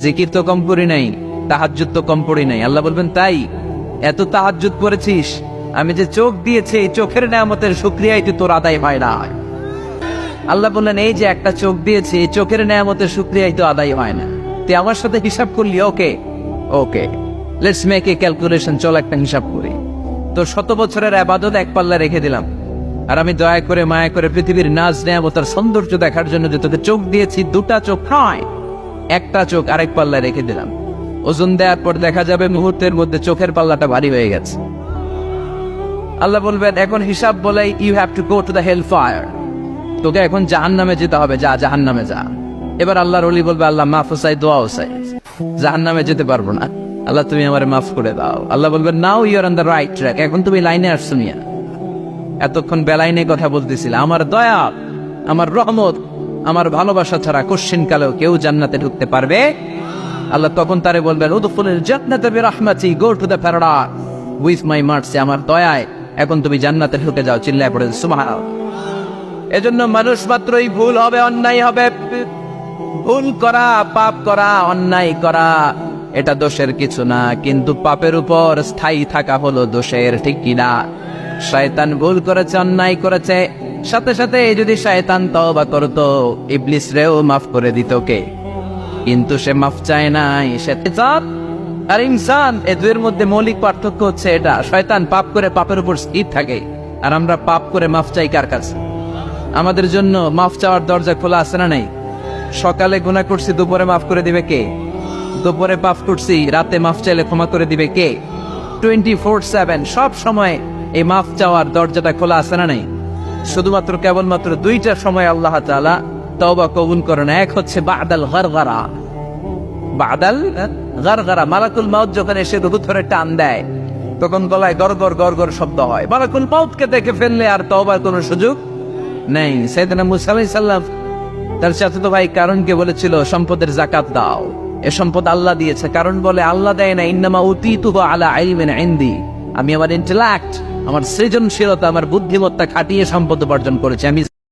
জিকির তো কম করি নাই, তাহাজ্জুদ তো কম পড়ি নাই। আল্লাহ বলবেন তাই? এত তাহাজ্জুদ পড়েছিস, আমি যে চোখ দিয়েছি এই চোখের নেয়ামতের শুকরিয়াই তো তোর আদায় হয় না। আল্লাহ বললেন এই যে একটা চোখ দিয়েছি, এই চোখের নেয়ামতের শুকরিয়াই তো আদায় হয় না। তুই আমার সাথে হিসাব করলি? ওকে ওকে, লেটস মেক এ ক্যালকুলেশন, চল একটা হিসাব করি। তোর 100 বছরের ইবাদত এক পাল্লা রেখে দিলাম, আর আমি দয়া করে মায়া করে পৃথিবীর নাজ নেয়ামতের সৌন্দর্য দেখার জন্য যে তোকে চোখ দিয়েছি, 2টা চোখ নয়, একটা চোখ আরেক পাল্লা রেখে দিলাম। ওজন দেওয়ার পর দেখা যাবে মুহূর্তের মধ্যে চোখের পাল্লাটা ভারী হয়ে গেছে। আল্লাহ বলবেন এখন হিসাব বলে you have to go to the hell fire, তোকে এখন জাহান্নামে যেতে হবে, যা জাহান্নামে যা। এবার আল্লাহর ওলি বলবে আল্লাহ মাফ চাই, দোয়াও চাই, জাহান্নামে যেতে পারবো না, আল্লাহ তুমি আমারে মাফ করে দাও। আল্লাহ বলবেন now you are on the right track, এখন তুমি লাইনে আসছো মিয়া, এতক্ষণ বেলাইনে কথা বলতেছিল। আমার দয়া, আমার রহমত, আমার ভালোবাসা ছাড়া কোশ্চিন কালেও কেউ জান্নাতে ঢুকতে পারবে। আল্লাহ তখন তারে বলবেন উদখুলুল জান্নাতা বিরাহমাতি, go to the paradise with my mercy, আমার দয়ায় এখন তুমি জান্নাতে ঢুকে যাও। চিল্লায় পড়ে সুবহানাল্লাহ। এজন্য মানুষ মাত্রই ভুল হবে, অন্যায় হবে। ভুল করা, পাপ করা, অন্যায় করা এটা দোষের কিছু না, কিন্তু পাপের উপর স্থায়ী থাকা হলো দোষের, ঠিক কিনা? শয়তান ভুল করেছে, অন্যায় করেছে, সাথে সাথে যদি শয়তান তওবা করতো, ইবলিস রেও মাফ করে দিত কে? কিন্তু সে মাফ চায় নাই, সে চাঁদ আর ইনসান, এই দুয়ের মধ্যে মৌলিক পার্থক্য হচ্ছে এটা। শয়তান পাপ করে পাপের উপর স্থির থাকে, আর আমরা পাপ করে মাফ চাই কার কাছে? আমাদের জন্য মাফ চাওয়ার দরজা খোলা আছে না নাই? সকালে গুনাহ করছি, দুপুরে মাফ করে দিবে কে? দুপুরে পাপ করছি, রাতে মাফ চাইলে ক্ষমা করে দিবে কে? 24/7 সব সময় এই মাফ চাওয়ার দরজাটা খোলা আছে না নাই? শুধুমাত্র কেবলমাত্র 2টা সময় আল্লাহ তাআলা তওবা কবুল করেন। এক হচ্ছে বাদাল গারগারা, বাদাল গারগারা, মালাকুল মাউত যখন এসে রূহ ধরে টান দেয়, তখন গলায় গরগর গরগর শব্দ হয়। মালাকুল মাউতকে দেখে ফেললে আর তওবার কোনো সুযোগ নেই। সাইয়েদনা মুসা আলাইহিস সালাম তার চাচাতো ভাই কারণকে বলেছিল সম্পদের যাকাত দাও, এ সম্পদ আল্লাহ দিয়েছে। কারণ বলে আল্লাহ দেয় না, ইন্নামা উতীতুহু আলা ইলমিন ইনদি, আমি আমার ইন্টেলেক্ট, আমার সৃজনশীলতা, আমার বুদ্ধিমত্তা খাটিয়ে সম্পদ উপার্জন করেছি। আমি